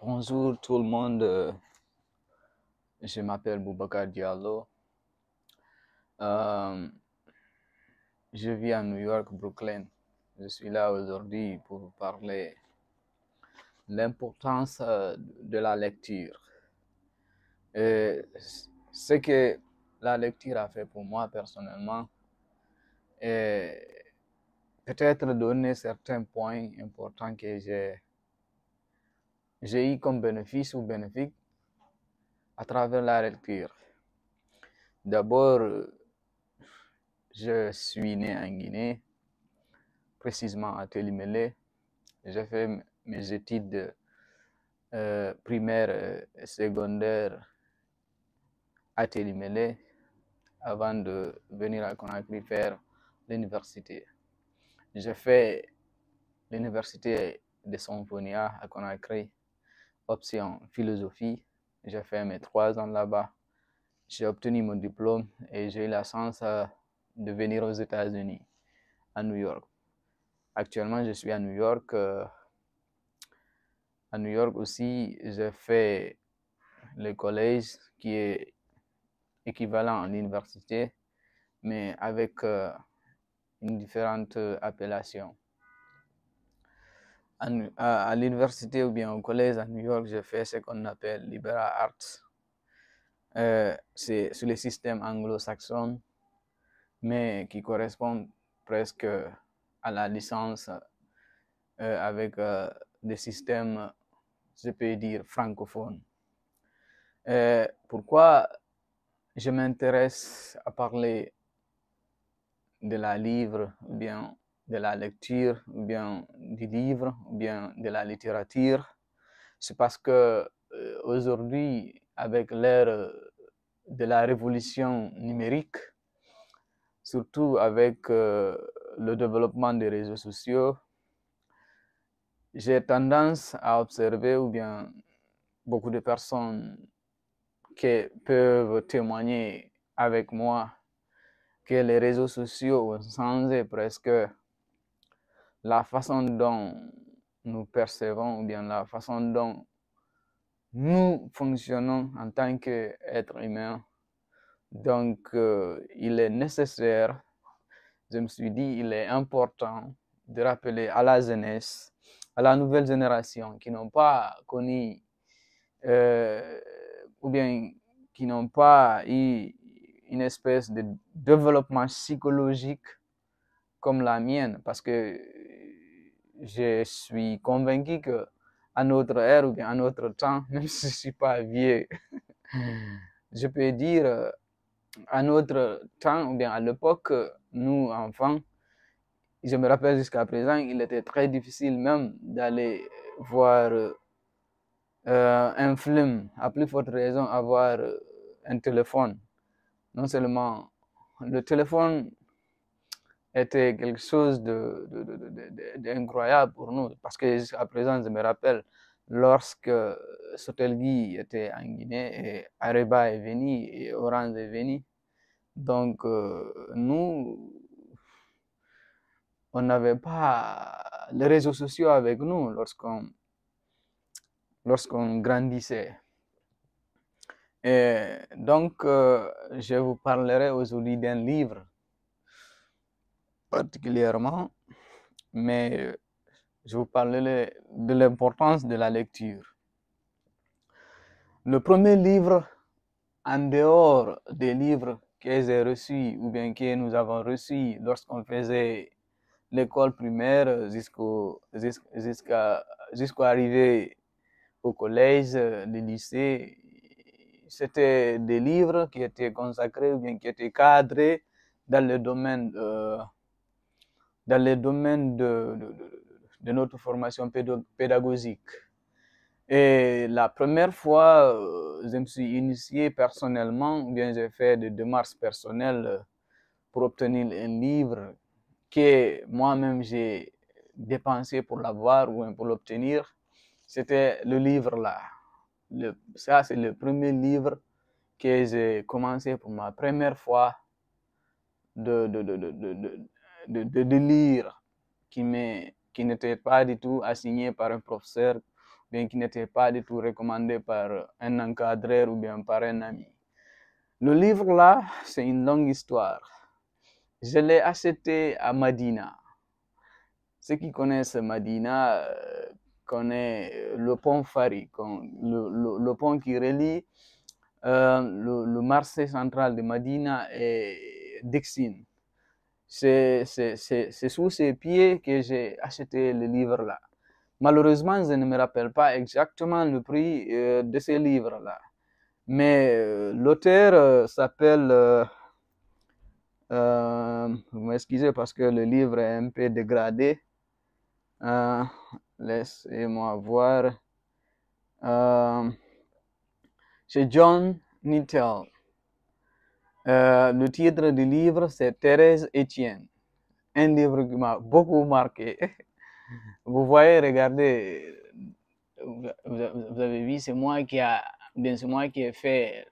Bonjour tout le monde, je m'appelle Boubacar Diallo. Euh, je vis à New York, Brooklyn. Je suis là aujourd'hui pour vous parler de l'importance de la lecture. Et ce que la lecture a fait pour moi personnellement est peut-être donner certains points importants que j'ai eu comme bénéfice ou bénéfique à travers la lecture. D'abord, je suis né en Guinée, précisément à Télimélé. J'ai fait mes études primaires et secondaires à Télimélé avant de venir à Conakry faire l'université. J'ai fait l'université de Symphorien à Conakry, option philosophie. J'ai fait mes 3 ans là-bas. J'ai obtenu mon diplôme et j'ai eu la chance de venir aux États-Unis, à New York. Actuellement, je suis à New York. À New York aussi, j'ai fait le collège qui est équivalent à l'université, mais avec une différente appellation. À l'université ou bien au collège à New York, j'ai fait ce qu'on appelle liberal arts. C'est sur le système anglo-saxon, mais qui correspond presque à la licence avec des systèmes, je peux dire, francophones. Pourquoi je m'intéresse à parler de la livre, ou bien de la lecture, ou bien du livre, ou bien de la littérature? C'est parce que aujourd'hui, avec l'ère de la révolution numérique, surtout avec le développement des réseaux sociaux, j'ai tendance à observer, ou bien beaucoup de personnes qui peuvent témoigner avec moi, que les réseaux sociaux ont changé presque la façon dont nous percevons, ou bien la façon dont nous fonctionnons en tant qu'êtres humains. Donc, il est nécessaire, je me suis dit, il est important de rappeler à la jeunesse, à la nouvelle génération qui n'ont pas connu, ou bien qui n'ont pas eu une espèce de développement psychologique comme la mienne, parce que je suis convaincu que à notre ère ou bien à notre temps, même si je ne suis pas vieux, je peux dire à notre temps ou bien à l'époque, nous enfants, je me rappelle jusqu'à présent, il était très difficile même d'aller voir un film, à plus forte raison avoir un téléphone. Non seulement le téléphone était quelque chose d'incroyable pour nous, parce que jusqu'à présent, je me rappelle, lorsque Sotelgui était en Guinée, et Areba est venu, et Orange est venu, donc nous, on n'avait pas les réseaux sociaux avec nous lorsqu'on grandissait. Et donc, je vous parlerai aujourd'hui d'un livre particulièrement, mais je vous parlerai de l'importance de la lecture. Le premier livre, en dehors des livres que j'ai reçus ou bien que nous avons reçus lorsqu'on faisait l'école primaire jusqu'à arriver au collège, le lycée, c'était des livres qui étaient consacrés ou bien qui étaient cadrés dans le domaine de notre formation pédagogique. Et la première fois, je me suis initié personnellement, ou bien j'ai fait des démarches personnelles pour obtenir un livre que moi-même j'ai dépensé pour l'avoir ou pour l'obtenir. C'était le livre là. Ça, c'est le premier livre que j'ai commencé pour ma première fois de lire, qui n'était pas du tout assigné par un professeur bien qui n'était pas du tout recommandé par un encadreur ou bien par un ami. Le livre-là, c'est une longue histoire. Je l'ai acheté à Madina. Ceux qui connaissent Madina connaissent le pont Farid, le pont qui relie le marché central de Madina et Dixine. C'est sous ses pieds que j'ai acheté le livre-là. Malheureusement, je ne me rappelle pas exactement le prix de ce livre-là. Mais l'auteur s'appelle... vous m'excusez parce que le livre est un peu dégradé. Laissez-moi voir. C'est John Nittell. Le titre du livre, c'est Thérèse Etienne. Un livre qui m'a beaucoup marqué. Vous voyez, regardez, vous avez vu, c'est moi qui ai fait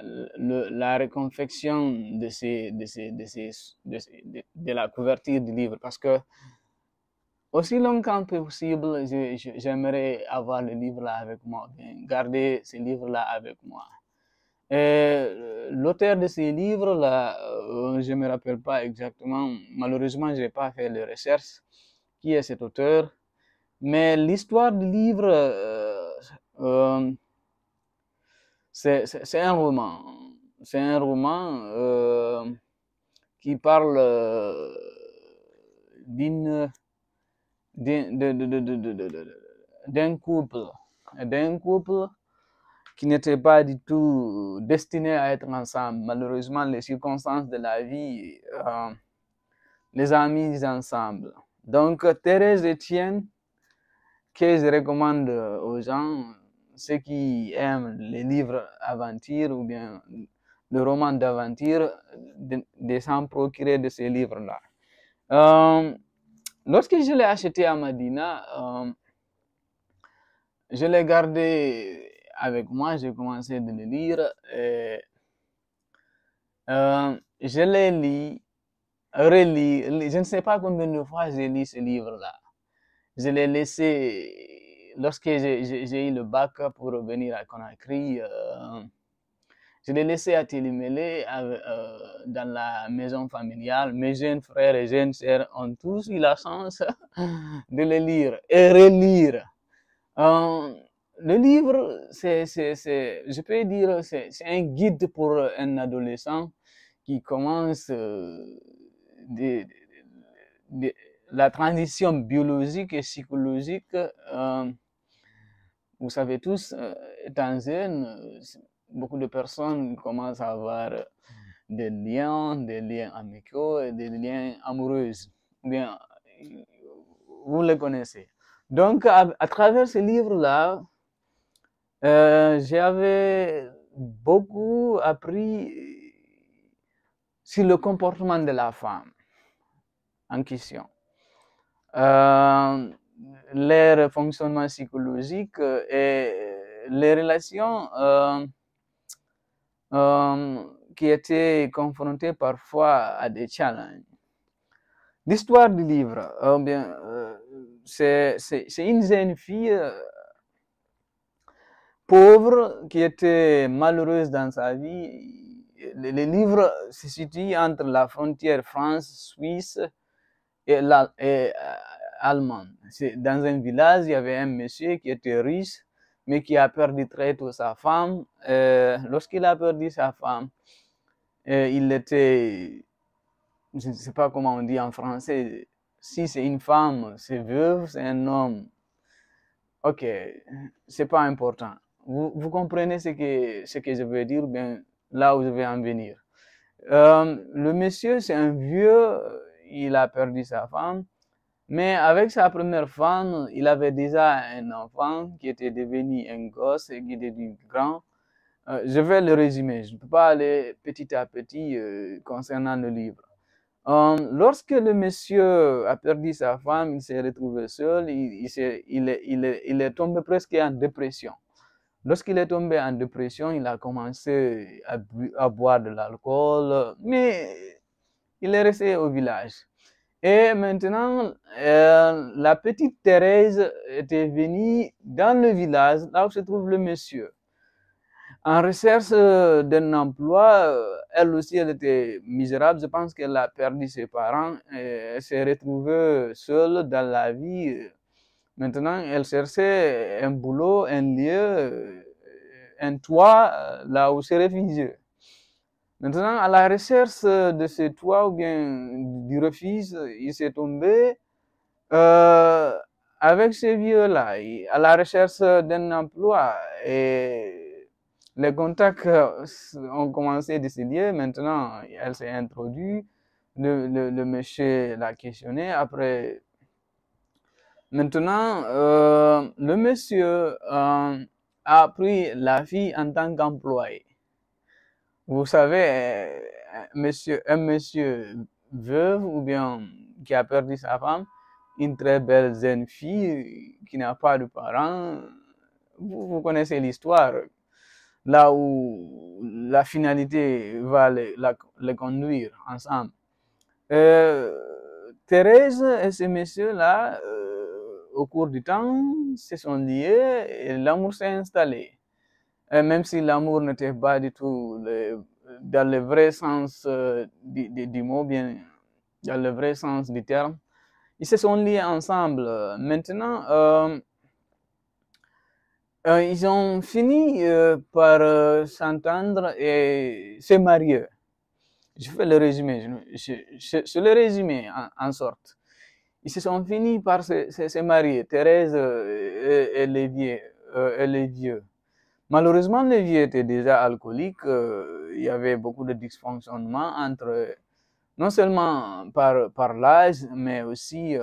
la reconfection de la couverture du livre, parce que aussi longtemps que possible, j'aimerais avoir le livre là avec moi, garder ce livre là avec moi. L'auteur de ces livres là, je ne me rappelle pas exactement, malheureusement, je n'ai pas fait de recherche qui est cet auteur, mais l'histoire du livre, c'est un roman. C'est un roman qui parle d'un couple qui n'était pas du tout destiné à être ensemble. Malheureusement, les circonstances de la vie les ont mis ensemble. Donc, Thérèse Etienne, que je recommande aux gens, ceux qui aiment les livres aventures ou bien le roman d'aventure, de s'en procurer de ces livres-là. Lorsque je l'ai acheté à Madina, je l'ai gardé avec moi, j'ai commencé de le lire. Je l'ai lu, relis, je ne sais pas combien de fois j'ai lu ce livre-là. Je l'ai laissé, lorsque j'ai eu le bac pour revenir à Conakry, je l'ai laissé à Télémélé dans la maison familiale. Mes jeunes frères et jeunes sœurs ont tous eu la chance de le lire et relire. Le livre, je peux dire, c'est un guide pour un adolescent qui commence la transition biologique et psychologique. Vous savez tous, étant jeune, beaucoup de personnes commencent à avoir des liens amicaux et des liens amoureux. Bien, vous les connaissez. Donc, à travers ce livre-là, j'avais beaucoup appris sur le comportement de la femme en question. Leur fonctionnement psychologique et les relations qui étaient confrontées parfois à des challenges. L'histoire du livre, c'est une jeune fille pauvre qui était malheureuse dans sa vie. Le livre se situe entre la frontière France-Suisse et allemande. Dans un village, il y avait un monsieur qui était riche, mais qui a perdu très tôt sa femme. Lorsqu'il a perdu sa femme, il était, je ne sais pas comment on dit en français, si c'est une femme, c'est veuve, c'est un homme. Ok, c'est pas important. Vous comprenez ce que je veux dire, bien là où je vais en venir. Le monsieur, c'est un vieux, il a perdu sa femme, mais avec sa première femme, il avait déjà un enfant qui était devenu un gosse et qui était devenu grand. Je vais le résumer, je ne peux pas aller petit à petit concernant le livre. Lorsque le monsieur a perdu sa femme, il s'est retrouvé seul, il est tombé presque en dépression. Lorsqu'il est tombé en dépression, il a commencé à boire de l'alcool, mais il est resté au village. Et maintenant, la petite Thérèse était venue dans le village, là où se trouve le monsieur, en recherche d'un emploi. Elle aussi, elle était misérable. Je pense qu'elle a perdu ses parents et elle s'est retrouvée seule dans la vie. Maintenant, elle cherchait un boulot, un lieu, un toit, là où se réfugier. Maintenant, à la recherche de ce toit ou bien du refuge, il s'est tombé euh, avec ce vieux-là, à la recherche d'un emploi. Et les contacts ont commencé à se lier. Maintenant, elle s'est introduite. Le monsieur l'a questionné. Après, maintenant, le monsieur a pris la fille en tant qu'employé. Vous savez, un monsieur veuve ou bien qui a perdu sa femme, une très belle jeune fille qui n'a pas de parents, vous connaissez l'histoire, là où la finalité va les conduire ensemble. Thérèse et ce monsieur-là, au cours du temps, se sont liés et l'amour s'est installé. Même si l'amour n'était pas du tout dans le vrai sens du mot, bien dans le vrai sens du terme, ils se sont liés ensemble. Maintenant, ils ont fini par s'entendre et se marier. Je fais le résumé, je le résumé en sorte. Ils se sont finis par se marier, Thérèse et les vieux. Malheureusement, le vieux était déjà alcoolique. Il y avait beaucoup de dysfonctionnements entre, non seulement par l'âge, mais aussi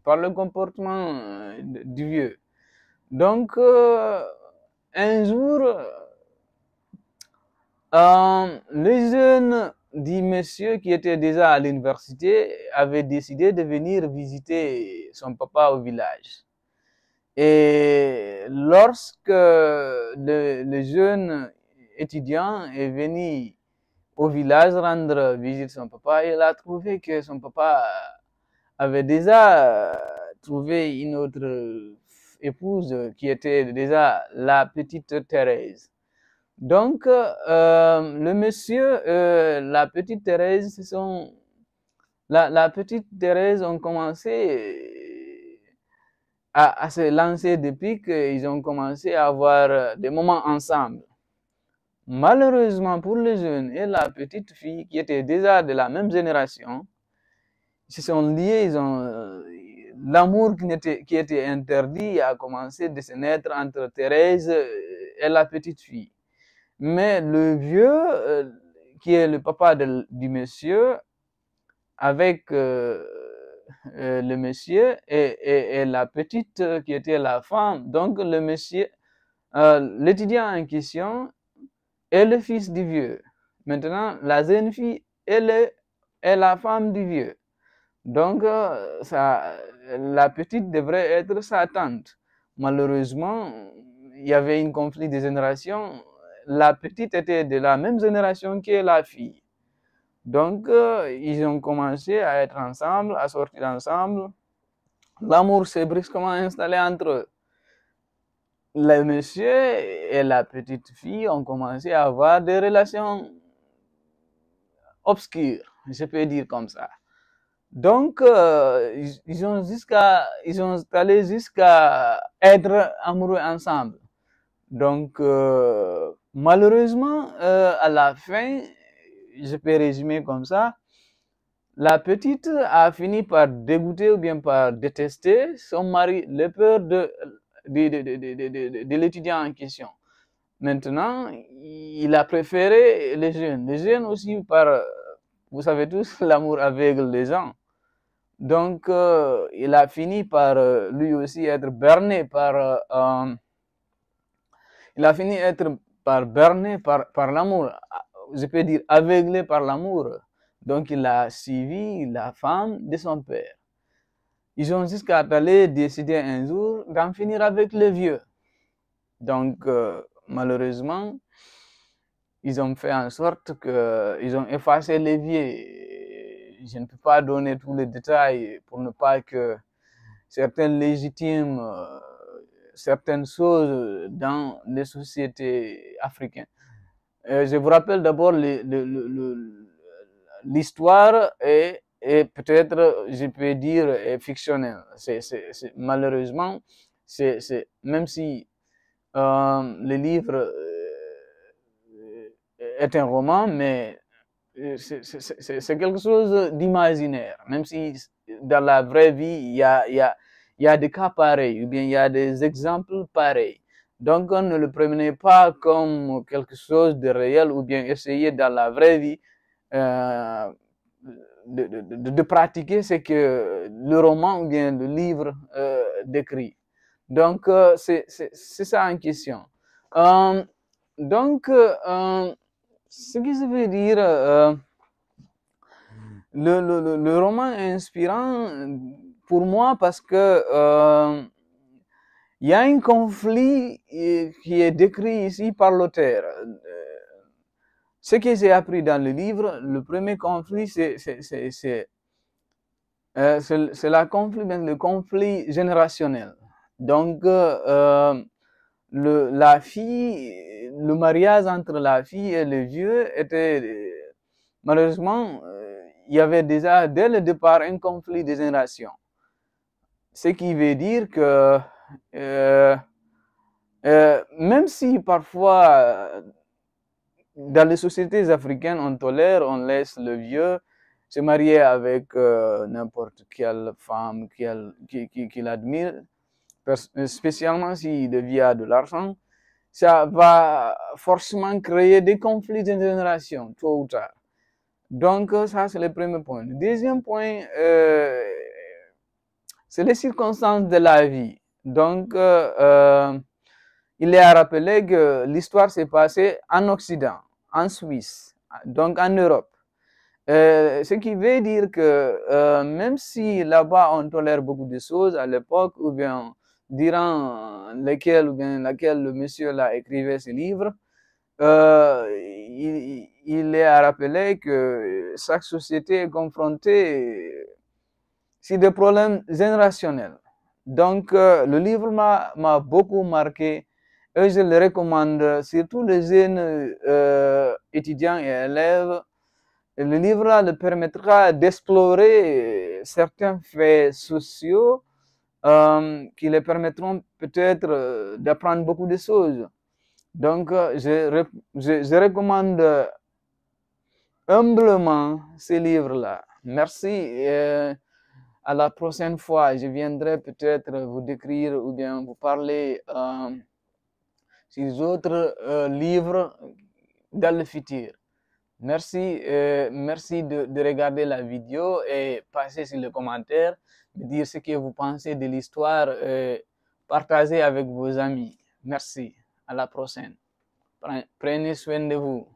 par le comportement du vieux. Donc, un jour, le jeune dit monsieur qui était déjà à l'université avait décidé de venir visiter son papa au village. Et lorsque le jeune étudiant est venu au village rendre visite à son papa, il a trouvé que son papa avait déjà trouvé une autre épouse qui était déjà la petite Thérèse. Donc, le monsieur, la petite Thérèse, la petite Thérèse ont commencé à se lancer depuis qu'ils ont commencé à avoir des moments ensemble. Malheureusement pour le jeune et la petite fille qui étaient déjà de la même génération, ils se sont liés, l'amour qui était interdit a commencé de se naître entre Thérèse et la petite fille. Mais le vieux, qui est le papa du monsieur, avec le monsieur et la petite qui était la femme. Donc le monsieur, l'étudiant en question est le fils du vieux. Maintenant, la jeune fille est la femme du vieux. Donc la petite devrait être sa tante. Malheureusement, il y avait un conflit de génération. La petite était de la même génération que la fille. Donc, ils ont commencé à être ensemble, à sortir ensemble. L'amour s'est brusquement installé entre eux. Le monsieur et la petite fille ont commencé à avoir des relations obscures, je peux dire comme ça. Donc, ils ont allé jusqu'à être amoureux ensemble. Donc, malheureusement, à la fin, je peux résumer comme ça, la petite a fini par dégoûter ou bien par détester son mari, le père de l'étudiant en question. Maintenant, il a préféré les jeunes. Les jeunes aussi, vous savez tous, l'amour aveugle les gens. Donc, il a fini par lui aussi être berné il a fini par berné par l'amour. Je peux dire aveuglé par l'amour. Donc, il a suivi la femme de son père. Ils ont jusqu'à aller décider un jour d'en finir avec le vieux. Donc, malheureusement, ils ont fait en sorte qu'ils ont effacé le vieux je ne peux pas donner tous les détails pour ne pas que certains légitiment certaines choses dans les sociétés africaines. Je vous rappelle d'abord l'histoire est peut-être, je peux dire, est fictionnelle. Malheureusement, même si le livre est un roman, mais c'est quelque chose d'imaginaire. Même si dans la vraie vie, il y a des cas pareils, ou bien il y a des exemples pareils. Donc, on ne le prenait pas comme quelque chose de réel, ou bien essayer dans la vraie vie de pratiquer ce que le roman ou bien le livre décrit. Donc, c'est ça en question. Donc, ce que je veux dire, le roman est inspirant pour moi parce que il y a un conflit qui est décrit ici par l'auteur. Ce que j'ai appris dans le livre, le premier conflit, c'est le conflit générationnel. Donc, la fille, le mariage entre la fille et le vieux était, malheureusement, il y avait déjà dès le départ un conflit de génération. Ce qui veut dire que même si parfois dans les sociétés africaines on tolère, on laisse le vieux se marier avec n'importe quelle femme qu'il admire, spécialement s'il devient de l'argent, ça va forcément créer des conflits de génération, tôt ou tard. Donc, ça, c'est le premier point. Le deuxième point, c'est les circonstances de la vie. Donc, il est à rappeler que l'histoire s'est passée en Occident, en Suisse, donc en Europe. Ce qui veut dire que même si là-bas on tolère beaucoup de choses à l'époque, ou bien durant laquelle le monsieur là écrivait ses livres, il est à rappeler que chaque société est confrontée sur des problèmes générationnels. Donc, le livre m'a beaucoup marqué et je le recommande surtout les jeunes étudiants et élèves. Le livre là le permettra d'explorer certains faits sociaux qui les permettront peut-être d'apprendre beaucoup de choses. Donc, je recommande humblement ces livres-là. Merci. À la prochaine fois, je viendrai peut-être vous décrire ou bien vous parler sur d'autres livres dans le futur. Merci, merci de regarder la vidéo et passer sur le commentaire, de dire ce que vous pensez de l'histoire, partagez avec vos amis. Merci, à la prochaine. Prenez soin de vous.